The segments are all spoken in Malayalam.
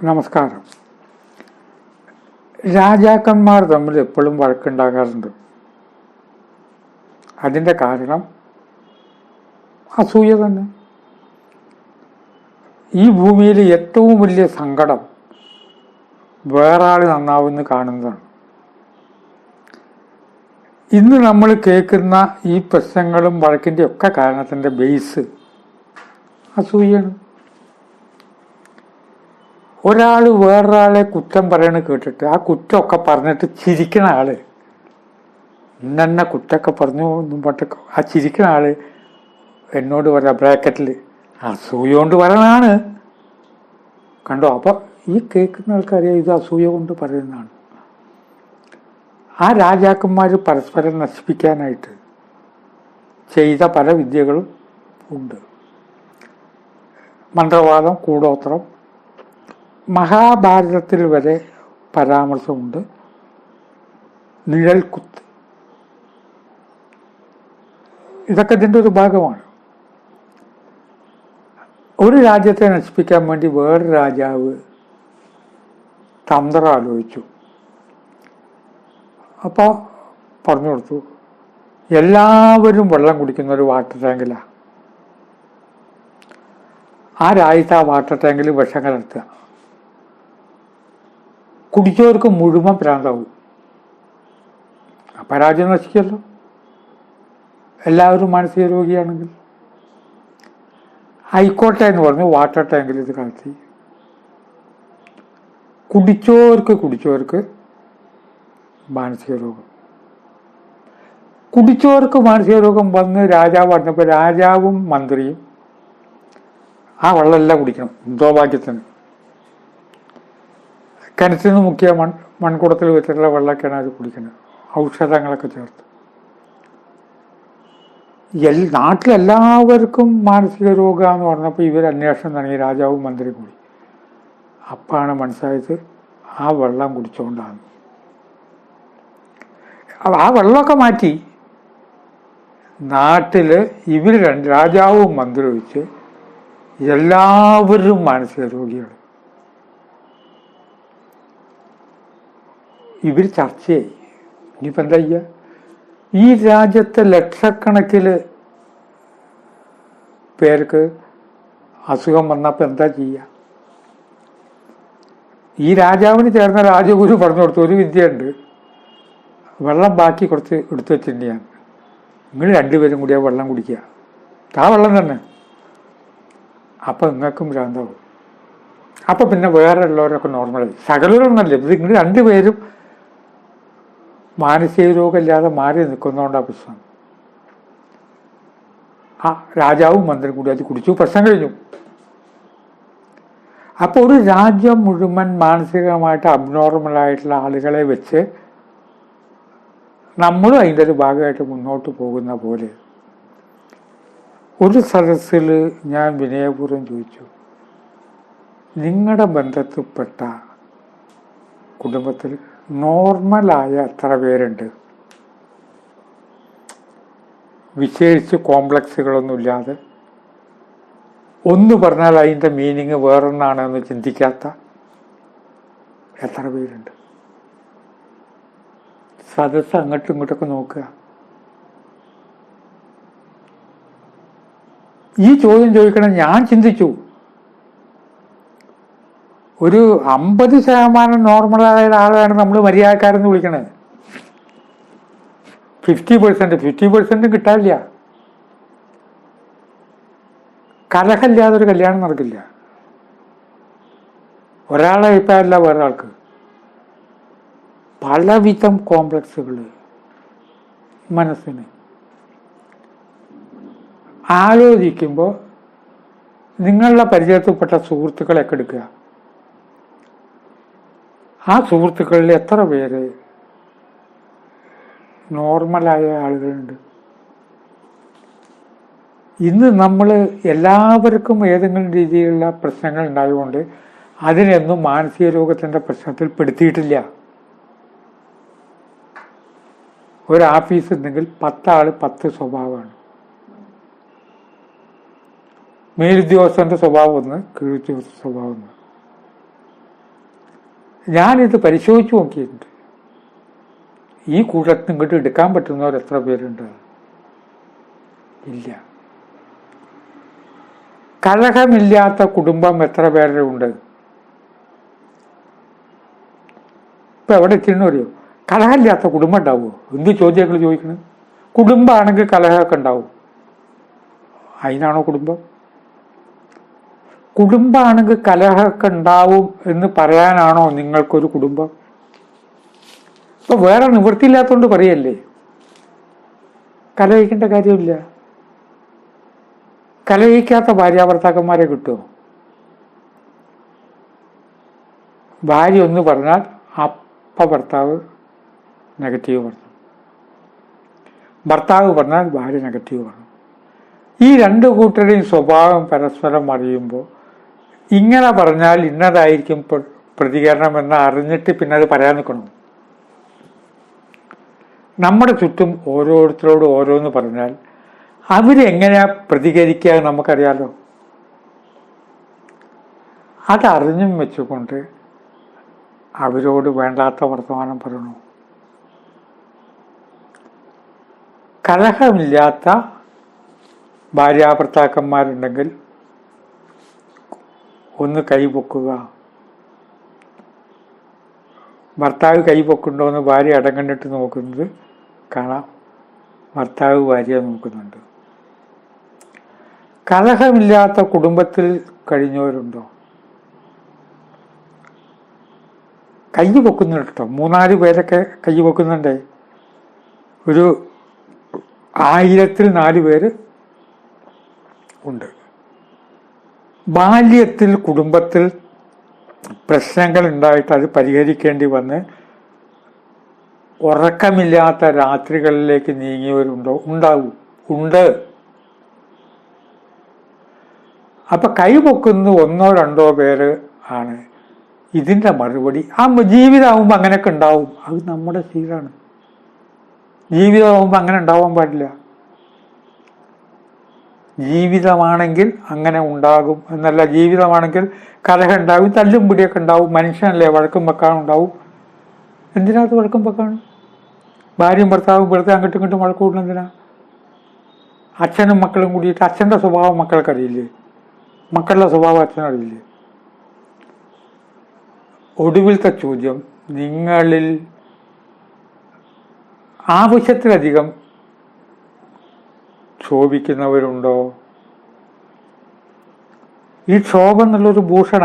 നമസ്കാരം. രാജാക്കന്മാർ തമ്മിൽ എപ്പോഴും വഴക്കുണ്ടാകാറുണ്ട്. അതിൻ്റെ കാരണം അസൂയ തന്നെ. ഈ ഭൂമിയിൽ ഏറ്റവും വലിയ സങ്കടം വേറെ ആൾ നന്നാവുമെന്ന് കാണുന്നതാണ്. ഇന്ന് നമ്മൾ കേൾക്കുന്ന ഈ പ്രശ്നങ്ങളും വഴക്കിൻ്റെ ഒക്കെ കാരണത്തിൻ്റെ ബേസ് അസൂയാണ്. ഒരാൾ വേറൊരാളെ കുറ്റം പറയണ കേട്ടിട്ട് ആ കുറ്റമൊക്കെ പറഞ്ഞിട്ട് ചിരിക്കണ ആള് ഇന്ന കുറ്റമൊക്കെ പറഞ്ഞു ഒന്നും പറ്റൊക്കെ ആ ചിരിക്കണ ആള് എന്നോട് പറയാം ബ്രാക്കറ്റിൽ അസൂയ കൊണ്ട് പറയണാണ് കണ്ടോ. അപ്പൊ ഈ കേൾക്കുന്ന ആൾക്കറിയാം ഇത് അസൂയ കൊണ്ട് പറയുന്നതാണ്. ആ രാജാക്കന്മാർ പരസ്പരം നശിപ്പിക്കാനായിട്ട് ചെയ്ത പല വിദ്യകളും ഉണ്ട്. മന്ത്രവാദം, കൂടോത്രം, മഹാഭാരതത്തിൽ വരെ പരാമർശമുണ്ട്. നിഴൽക്കുത്ത്, ഇതൊക്കെ ഇതിൻ്റെ ഒരു ഭാഗമാണ്. ഒരു രാജ്യത്തെ നശിപ്പിക്കാൻ വേണ്ടി വേറൊരു രാജാവ് തന്ത്രം ആലോചിച്ചു. അപ്പോൾ പറഞ്ഞു കൊടുത്തു, എല്ലാവരും വെള്ളം കുടിക്കുന്ന ഒരു വാട്ടർ ടാങ്കിലാണ്. ആ രാജ്യത്ത് ആ വാട്ടർ ടാങ്കിൽ വിഷം കലർത്തുക. കുടിച്ചവർക്ക് മുഴുവൻ ഭ്രാന്താവും. അപ്പം രാജ്യം നശിക്കുമല്ലോ. എല്ലാവരും മാനസിക രോഗിയാണെങ്കിൽ ആയിക്കോട്ടെ എന്ന് പറഞ്ഞ് വാട്ടർ ടാങ്കിൽ ഇത് കലർത്തി. കുടിച്ചവർക്ക് മാനസിക രോഗം. കുടിച്ചവർക്ക് മാനസിക രോഗം വന്ന് രാജാവ് പറഞ്ഞപ്പോൾ രാജാവും മന്ത്രിയും ആ വെള്ളമെല്ലാം കുടിക്കണം. എന്തോ ഭാഗ്യത്തിന് കിണറ്റിൽ നിന്ന് മുക്കിയ മൺകുടത്തിൽ വെച്ചിട്ടുള്ള വെള്ളമൊക്കെയാണ് അത് കുടിക്കുന്നത്, ഔഷധങ്ങളൊക്കെ ചേർത്ത്. നാട്ടിലെല്ലാവർക്കും മാനസിക രോഗമാണെന്ന് പറഞ്ഞപ്പോൾ ഇവർ അന്വേഷണം തുടങ്ങി, രാജാവും മന്ത്രിയും കൂടി. അപ്പാണ് മനസ്സിലായത് ആ വെള്ളം കുടിച്ചുകൊണ്ടാണ്. ആ വെള്ളമൊക്കെ മാറ്റി നാട്ടിൽ ഇവർ രാജാവും മന്ത്രിയും ഒഴിച്ച് എല്ലാവരും മാനസിക രോഗികൾ. ഇവർ ചർച്ചയായി. ഇനിയിപ്പോൾ എന്താ ചെയ്യുക? ഈ രാജ്യത്തെ ലക്ഷക്കണക്കിൽ പേർക്ക് അസുഖം വന്നപ്പോൾ എന്താ ചെയ്യുക? ഈ രാജാവിന് ചേർന്ന രാജഗുരു പറഞ്ഞു കൊടുത്തു, ഒരു വിദ്യയുണ്ട്, വെള്ളം ബാക്കി കുറച്ച് എടുത്തു വെച്ചിട്ടുണ്ട് ഞാൻ, നിങ്ങൾ രണ്ടുപേരും കൂടി ആ വെള്ളം കുടിക്കുക, ആ വെള്ളം തന്നെ. അപ്പം നിങ്ങൾക്കും ഭ്രാന്താവും. അപ്പം പിന്നെ വേറെ ഉള്ളവരൊക്കെ നോർമലായി. സകലരൊന്നല്ലേ, ഇത് നിങ്ങൾ രണ്ടുപേരും മാനസിക രോഗമില്ലാതെ മാറി നിൽക്കുന്നതുകൊണ്ടാണ് പ്രശ്നം. ആ രാജാവും മന്ത്രിയും കൂടി അത് കുടിച്ചു, പ്രശ്നം കഴിഞ്ഞു. അപ്പോൾ ഒരു രാജ്യം മുഴുവൻ മാനസികമായിട്ട് അബ്നോർമലായിട്ടുള്ള ആളുകളെ വെച്ച് നമ്മളും അതിൻ്റെ ഒരു ഭാഗമായിട്ട് മുന്നോട്ട് പോകുന്ന പോലെ ഒരു സദസ്സിൽ ഞാൻ വിനയപൂർവ്വം ചോദിച്ചു, നിങ്ങളുടെ ബന്ധത്തിൽപ്പെട്ട കുടുംബത്തിൽ നോർമലായ എത്ര പേരുണ്ട്? വിശേഷിച്ച് കോംപ്ലക്സുകളൊന്നുമില്ലാതെ, ഒന്ന് പറഞ്ഞാൽ അതിൻ്റെ മീനിങ് വേറൊന്നാണെന്ന് ചിന്തിക്കാത്ത എത്ര പേരുണ്ട്? സദസ്സ് അങ്ങോട്ടും ഇങ്ങോട്ടൊക്കെ നോക്കുക. ഈ ചോദ്യം ചോദിക്കണം. ഞാൻ ചിന്തിച്ചു, ഒരു 50% നോർമലായ ആളാണ് നമ്മൾ മര്യാദക്കാരെന്ന് വിളിക്കണത്. 50% കിട്ടാനില്ല. കലഹമില്ലാതെ ഒരു കല്യാണം നടക്കില്ല. ഒരാളെ അഭിപ്രായമല്ല വേറൊരാൾക്ക്. പലവിധം കോംപ്ലക്സുകൾ മനസ്സിന്. ആലോചിക്കുമ്പോൾ നിങ്ങളുടെ പരിചയത്തിൽപ്പെട്ട സുഹൃത്തുക്കളെയൊക്കെ എടുക്കുക. ആ സുഹൃത്തുക്കളിൽ എത്ര പേര് നോർമലായ ആളുകളുണ്ട്? ഇന്ന് നമ്മൾ എല്ലാവർക്കും ഏതെങ്കിലും രീതിയിലുള്ള പ്രശ്നങ്ങൾ ഉണ്ടായതുകൊണ്ട് അതിനൊന്നും മാനസിക രോഗത്തിൻ്റെ പ്രശ്നത്തിൽ പെടുത്തിയിട്ടില്ല. ഒരു ഓഫീസ് ഉണ്ടെങ്കിൽ 10 ആൾ 10 സ്വഭാവമാണ്. മേലുദ്യോഗസ്ഥൻ്റെ സ്വഭാവം ഒന്ന്, കീഴുദ്യോഗസ്ഥ സ്വഭാവം ഒന്ന്. ഞാനിത് പരിശോധിച്ച് നോക്കിയിട്ടുണ്ട്. ഈ കൂട്ടത്തിൽ ഇങ്ങോട്ട് എടുക്കാൻ പറ്റുന്നവർ എത്ര പേരുണ്ട്? ഇല്ല. കലഹമില്ലാത്ത കുടുംബം എത്ര പേരുടെ ഉണ്ട്? ഇപ്പൊ എവിടെ എത്തിയെന്ന് അറിയോ? കലഹമില്ലാത്ത കുടുംബം ഉണ്ടാവുമോ? എന്ത് ചോദ്യങ്ങൾ ചോദിക്കണം? കുടുംബമാണെങ്കിൽ കലഹമൊക്കെ ഉണ്ടാവും. അതിനാണോ കുടുംബം? കുടുംബമാണെങ്കിൽ കലഹമൊക്കെ ഉണ്ടാവും എന്ന് പറയാനാണോ നിങ്ങൾക്കൊരു കുടുംബം? ഇപ്പൊ വേറെ നിവൃത്തിയില്ലാത്തതുകൊണ്ട് പറയല്ലേ. കലഹിക്കേണ്ട കാര്യമില്ല. കലഹിക്കാത്ത ഭാര്യാഭർത്താക്കന്മാരെ കിട്ടുമോ? ഭാര്യ ഒന്ന് പറഞ്ഞാൽ അപ്പ ഭർത്താവ് നെഗറ്റീവ് പറഞ്ഞു, ഭർത്താവ് പറഞ്ഞാൽ ഭാര്യ നെഗറ്റീവ് പറഞ്ഞു. ഈ രണ്ടു കൂട്ടരുടെയും സ്വഭാവം പരസ്പരം അറിയുമ്പോൾ ഇങ്ങനെ പറഞ്ഞാൽ ഇന്നതായിരിക്കും പ്രതികരണം എന്ന് അറിഞ്ഞിട്ട് പിന്നെ അത് പറയാൻ നിൽക്കണം. നമ്മുടെ ചുറ്റും ഓരോരുത്തരോട് ഓരോന്ന് പറഞ്ഞാൽ അവരെങ്ങനെയാ പ്രതികരിക്കുക നമുക്കറിയാലോ. അതറിഞ്ഞും വെച്ചുകൊണ്ട് അവരോട് വേണ്ടാത്ത വർത്തമാനം പറയണു. കലഹമില്ലാത്ത ഭാര്യാഭർത്താക്കന്മാരുണ്ടെങ്കിൽ ഒന്ന് കൈപൊക്കുക. ഭർത്താവ് കൈപൊക്കുണ്ടോ എന്ന് ഭാര്യ അടങ്ങണ്ടിട്ട് നോക്കുന്നത് കാണാം. ഭർത്താവ് ഭാര്യ നോക്കുന്നുണ്ട്. കലഹമില്ലാത്ത കുടുംബത്തിൽ കഴിഞ്ഞവരുണ്ടോ? കൈ പൊക്കുന്നുണ്ട് കേട്ടോ. 3-4 പേരൊക്കെ കൈ പൊക്കുന്നുണ്ടേ. ഒരു 1000-ൽ 4 പേര് ഉണ്ട്. ബാല്യത്തിൽ കുടുംബത്തിൽ പ്രശ്നങ്ങൾ ഉണ്ടായിട്ട് അത് പരിഹരിക്കേണ്ടി വന്ന് ഉറക്കമില്ലാത്ത രാത്രികളിലേക്ക് നീങ്ങിയവരുണ്ടോ? ഉണ്ടാവും, ഉണ്ട്. അപ്പൊ കൈപൊക്കുന്ന 1-2 പേര് ആണ്. ഇതിന്റെ മറുപടി ജീവിതമാകുമ്പോൾ അങ്ങനെയൊക്കെ ഉണ്ടാവും. അത് നമ്മുടെ ശീലമാണ്. ജീവിതമാകുമ്പോൾ അങ്ങനെ ഉണ്ടാവാൻ പാടില്ല. ജീവിതമാണെങ്കിൽ അങ്ങനെ ഉണ്ടാകും എന്നല്ല. ജീവിതമാണെങ്കിൽ കലഹം ഉണ്ടാവും, തല്ലും പിടിയൊക്കെ ഉണ്ടാവും. മനുഷ്യനല്ലേ, വഴക്കും വെക്കാനുണ്ടാവും. എന്തിനകത്ത് വഴക്കും വെക്കാണ്? ഭാര്യയും ഭർത്താവും വെറുതെ അങ്ങോട്ടും ഇങ്ങോട്ടും വഴക്ക് കൂടുന്ന എന്തിനാ? അച്ഛനും മക്കളും കൂടിയിട്ട് അച്ഛൻ്റെ സ്വഭാവം മക്കൾക്കറിയില്ലേ? മക്കളുടെ സ്വഭാവം അച്ഛനറിയില്ലേ? ഒടുവിലത്തെ ചോദ്യം, നിങ്ങളിൽ ആവശ്യത്തിലധികം ക്ഷോഭിക്കുന്നവരുണ്ടോ? ഈ ക്ഷോഭം എന്നുള്ളൊരു ഭൂഷണ.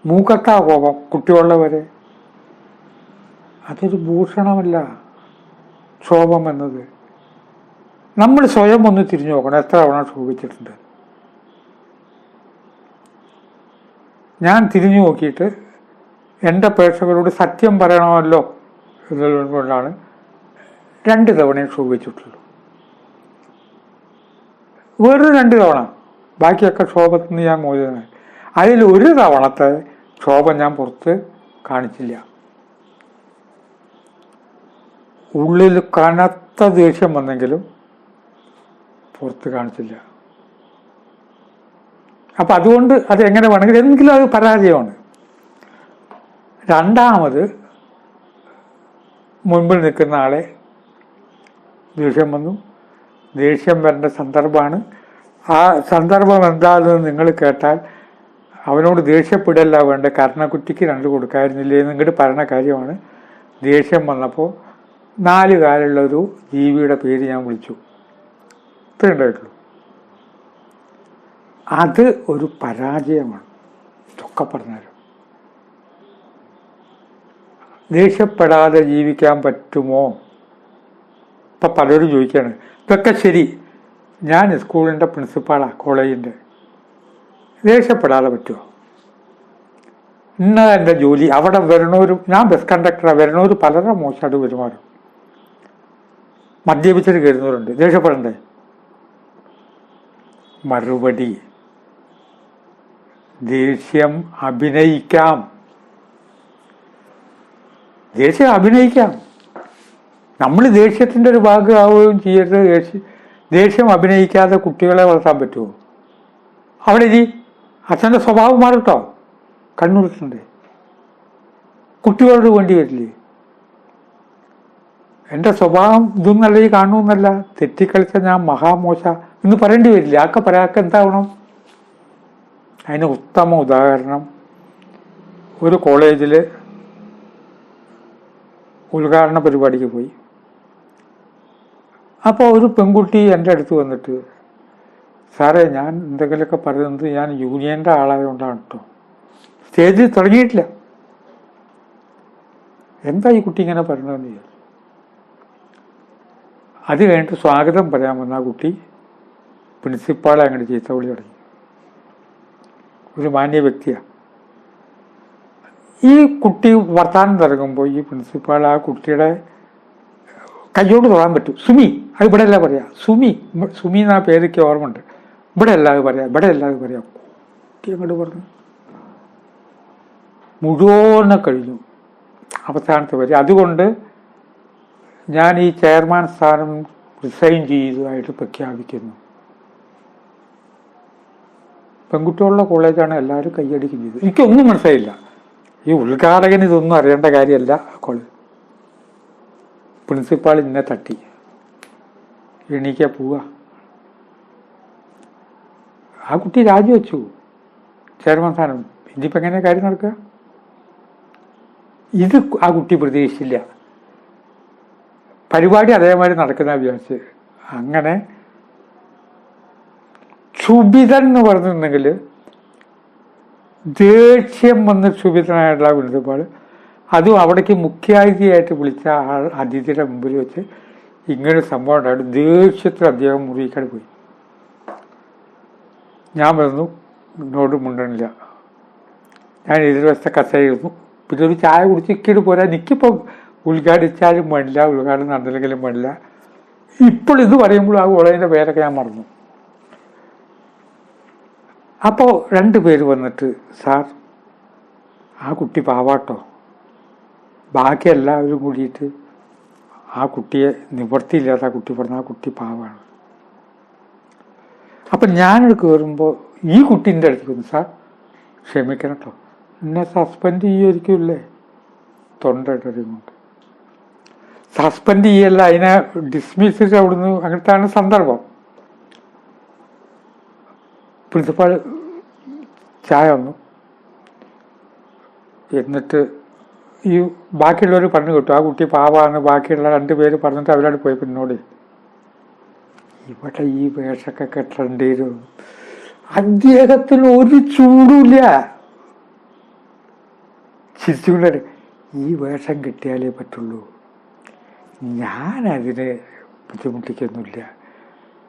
മൂക്കത്താ കോപം കുട്ടിയുള്ളവരെ. അതൊരു ഭൂഷണമല്ല ക്ഷോഭം എന്നത്. നമ്മൾ സ്വയം ഒന്ന് തിരിഞ്ഞു നോക്കണം, എത്ര തവണ ക്ഷോഭിച്ചിട്ടുണ്ട്. ഞാൻ തിരിഞ്ഞു നോക്കിയിട്ട് എൻ്റെ പ്രേക്ഷകരോട് സത്യം പറയണമല്ലോ എന്നുള്ളതുകൊണ്ടാണ് 2 തവണയും ക്ഷോഭിച്ചിട്ടുള്ളൂ. വേറൊരു 2 തവണ, ബാക്കിയൊക്കെ ക്ഷോഭത്തിൽ നിന്ന് ഞാൻ മോചിതനായി. അതിൽ 1 തവണത്തെ ക്ഷോഭം ഞാൻ പുറത്ത് കാണിച്ചില്ല. ഉള്ളിൽ കനത്ത ദേഷ്യം വന്നെങ്കിലും പുറത്ത് കാണിച്ചില്ല. അപ്പം അതുകൊണ്ട് അത് എങ്ങനെ വേണമെങ്കിലും എന്തെങ്കിലും അത് പരാജയമാണ്. രണ്ടാമത് മുൻപിൽ നിൽക്കുന്ന ആളെ ദേഷ്യം വന്നു. ദേഷ്യം വരേണ്ട സന്ദർഭമാണ്. ആ സന്ദർഭം എന്താണെന്ന് നിങ്ങൾ കേട്ടാൽ അവനോട് ദേഷ്യപ്പെടല്ല വേണ്ട, കർണക്കുറ്റിക്ക് 2 കൊടുക്കായിരുന്നില്ലേ എന്ന് ഇങ്ങോട്ട് പറയുന്ന കാര്യമാണ്. ദേഷ്യം വന്നപ്പോൾ 4 കാലുള്ളൊരു ജീവിയുടെ പേര് ഞാൻ വിളിച്ചു. ഇത്രയും ഉണ്ടായിട്ടുള്ളൂ. അത് ഒരു പരാജയമാണ്. ഇതൊക്കെ പറഞ്ഞാലും ദേഷ്യപ്പെടാതെ ജീവിക്കാൻ പറ്റുമോ? ഇപ്പം പലരും ചോദിക്കുകയാണ്. ഇതൊക്കെ ശരി, ഞാൻ സ്കൂളിൻ്റെ പ്രിൻസിപ്പാളാണ്, കോളേജിൻ്റെ. ദേഷ്യപ്പെടാതെ പറ്റുമോ? ഇന്നതാണ് എൻ്റെ ജോലി. അവിടെ വരണവരും, ഞാൻ ബസ് കണ്ടക്ടറാണ്, വരണവർ പലരും മോശമായിട്ട് പെരുമാറും. മദ്യപിച്ചിട്ട് കയറുന്നവരുണ്ട്. ദേഷ്യപ്പെടണ്ടേ? മറുപടി, ദേഷ്യം അഭിനയിക്കാം. ദേഷ്യം അഭിനയിക്കാം. നമ്മൾ ദേഷ്യത്തിൻ്റെ ഒരു ഭാഗമാവുകയും ചെയ്യരുത്. ദേഷ്യം അഭിനയിക്കാതെ കുട്ടികളെ വളർത്താൻ പറ്റുമോ? അവിടെ അച്ഛൻ്റെ സ്വഭാവം മാറട്ടോ. കണ്ണുറുത്തുണ്ട്. കുട്ടികളോട് വേണ്ടി വരില്ലേ? എൻ്റെ സ്വഭാവം ഇതൊന്നല്ല ഈ കാണണമെന്നല്ല, തെറ്റിക്കളിച്ച ഞാൻ മഹാമോശ എന്ന് പറയേണ്ടി വരില്ല. ആക്കെ പറയാക്ക എന്താവണം? അതിന് ഉത്തമ ഉദാഹരണം, ഒരു കോളേജിൽ ഉദ്ഘാടന പരിപാടിക്ക് പോയി. അപ്പോൾ ഒരു പെൺകുട്ടി എൻ്റെ അടുത്ത് വന്നിട്ട്, സാറേ ഞാൻ എന്തെങ്കിലുമൊക്കെ പറയുന്നത് ഞാൻ യൂണിയൻ്റെ ആളായതുകൊണ്ടാണ് കേട്ടോ. സ്റ്റേജിൽ തുടങ്ങിയിട്ടില്ല. എന്താ ഈ കുട്ടി ഇങ്ങനെ പറഞ്ഞതെന്ന് വിചാരിച്ചു. അത് കഴിഞ്ഞിട്ട് സ്വാഗതം പറയാൻ വന്ന ആ കുട്ടി പ്രിൻസിപ്പാളെ അങ്ങോട്ട് ചീത്ത വിളി തുടങ്ങി. ഒരു മാന്യ വ്യക്തിയാണ്. ഈ കുട്ടി വർത്താനം തുടങ്ങുമ്പോൾ ഈ പ്രിൻസിപ്പാൾ ആ കുട്ടിയുടെ കയ്യോട് തൊടാൻ പറ്റും. സുമി, അത് ഇവിടെ അല്ല പറയാ, സുമി എന്നാ പേരൊക്കെ ഓർമ്മയുണ്ട്. ഇവിടെ അല്ലാതെ പറയാം, ഇവിടെ അല്ലാതെ പറയാം. കുട്ടി അങ്ങോട്ട് പറഞ്ഞു. മുഴുവനെ കഴിഞ്ഞു, അവസാനത്തെ വരെ. അതുകൊണ്ട് ഞാൻ ഈ ചെയർമാൻ സ്ഥാനം റിസൈൻ ചെയ്തതായിട്ട് പ്രഖ്യാപിക്കുന്നു. പെൺകുട്ടികളുടെ കോളേജാണ്, എല്ലാവരും കൈയടിക്കും ചെയ്തു. എനിക്കൊന്നും മനസ്സിലായില്ല. ഈ ഉദ്ഘാടകന് ഇതൊന്നും അറിയേണ്ട കാര്യമല്ല. കോളേജ് പ്രിൻസിപ്പാൾ ഇന്നെ തട്ടി എണീക്കാ പോവുക. ആ കുട്ടി രാജിവെച്ചു ചെയർമാൻ സ്ഥാനം. ഇനിയിപ്പോൾ എങ്ങനെയാ കാര്യം നടക്കുക? ഇത് ആ കുട്ടി പ്രതീക്ഷിച്ചില്ല. പരിപാടി അതേമാതിരി നടക്കുന്ന വിചാരിച്ച്. അങ്ങനെ ക്ഷുഭിതൻ എന്ന് പറഞ്ഞിട്ടുണ്ടെങ്കിൽ ദേഷ്യം വന്ന് ക്ഷുഭിതനായിട്ടുള്ള പ്രിൻസിപ്പാൾ, അതും അവിടേക്ക് മുഖ്യാതിഥിയായിട്ട് വിളിച്ച ആൾ അതിഥിയുടെ മുമ്പിൽ വെച്ച് ഇങ്ങനൊരു സംഭവം ഉണ്ടായിട്ട് ദേഷ്യത്തിൽ അദ്ദേഹം മുറിയിക്കാട് പോയി. ഞാൻ പറഞ്ഞു, എന്നോട് മുണ്ടണില്ല. ഞാൻ എതിർവശത്തെ കസേരയിരുന്നു. പിന്നെ ഒരു ചായ കുടിച്ച് ഇക്കീട് പോരാ, എനിക്കിപ്പോൾ ഉദ്ഘാടിച്ചാലും വേണ്ടില്ല, ഉദ്ഘാടനം നടന്നില്ലെങ്കിലും വേണ്ടില്ല. ഇപ്പോൾ ഇത് പറയുമ്പോൾ ആ കോളേജിൻ്റെ പേരൊക്കെ ഞാൻ മറന്നു. അപ്പോൾ 2 പേര് വന്നിട്ട്, സാർ ആ കുട്ടി പാവാട്ടോ. ബാക്കി എല്ലാവരും കൂടിയിട്ട് ആ കുട്ടിയെ നിവർത്തിയില്ലാത്ത ആ കുട്ടി പറഞ്ഞു, ആ കുട്ടി പാവാണ്. അപ്പം ഞാനത് കയറുമ്പോൾ ഈ കുട്ടീൻ്റെ അടുത്ത് വന്നു, സാർ ക്ഷമിക്കണം കേട്ടോ, എന്നെ സസ്പെൻഡ് ചെയ്യുമായിരിക്കുമല്ലേ? തൊണ്ടയിട്ടറിയുന്നുണ്ട്. സസ്പെൻഡ് ചെയ്യല്ല, അതിനെ ഡിസ്മിസ് ചെയ്ത് അവിടുന്ന്. അങ്ങനത്താണ് സന്ദർഭം. പ്രിൻസിപ്പാൾ ചായ വന്നു. എന്നിട്ട് ഈ ബാക്കിയുള്ളവർ പറഞ്ഞു കേട്ടു, ആ കുട്ടി പാവാന്ന് ബാക്കിയുള്ള 2 പേര് പറഞ്ഞിട്ട് അവരോട് പോയി. പിന്നോട് ഇവിടെ ഈ വേഷമൊക്കെ കെട്ടേണ്ടി വരും. അദ്ദേഹത്തിന് ഒരു ചൂടുമില്ല. ചിരിച്ചുകൊണ്ടേ, ഈ വേഷം കിട്ടിയാലേ പറ്റുള്ളൂ, ഞാനതിന് ബുദ്ധിമുട്ടിക്കൊന്നുമില്ല.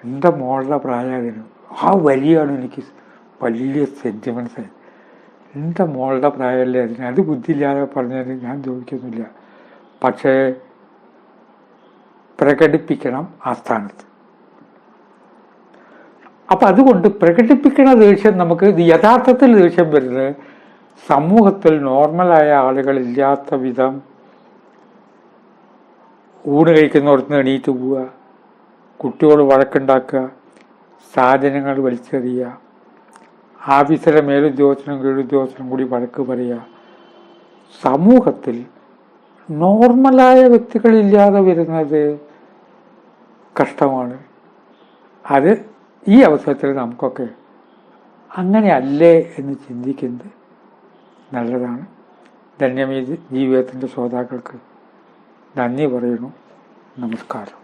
എൻ്റെ മോളുടെ പ്രായത്തിന് ആ വരിയാണ് എനിക്ക് വലിയ സെൻറ്റിമെൻറ്റ്സ്. എൻ്റെ മോളുടെ പ്രായമല്ലേ അതിന്, അത് ബുദ്ധിയില്ലാതെ പറഞ്ഞതിന് ഞാൻ ചോദിക്കൊന്നുമില്ല. പക്ഷേ പ്രകടിപ്പിക്കണം ആ സ്ഥാനത്ത്. അപ്പം അതുകൊണ്ട് പ്രകടിപ്പിക്കണ ദേഷ്യം നമുക്ക് യഥാർത്ഥത്തിൽ ദേഷ്യം വരുന്നത് സമൂഹത്തിൽ നോർമലായ ആളുകളില്ലാത്ത വിധം ഊണ് കഴിക്കുന്നവർക്ക് എണീറ്റ് പോവുക, കുട്ടിയോട് വഴക്കുണ്ടാക്കുക, സാധനങ്ങൾ വലിച്ചെറിയുക, ആഫീസിലെ മേലുദ്യോഗസ്ഥനും കീഴുദ്യോഗസ്ഥനും കൂടി വഴക്ക് പറയുക. സമൂഹത്തിൽ നോർമലായ വ്യക്തികളില്ലാതെ വരുന്നത് കഷ്ടമാണ്. അത് ഈ അവസരത്തിൽ നമുക്കൊക്കെ അങ്ങനെയല്ലേ എന്ന് ചിന്തിക്കുന്നത് നല്ലതാണ്. ധന്യമേ ജീവിതത്തിൻ്റെ ശ്രോതാക്കൾക്ക് നന്ദി പറയുന്നു. നമസ്കാരം.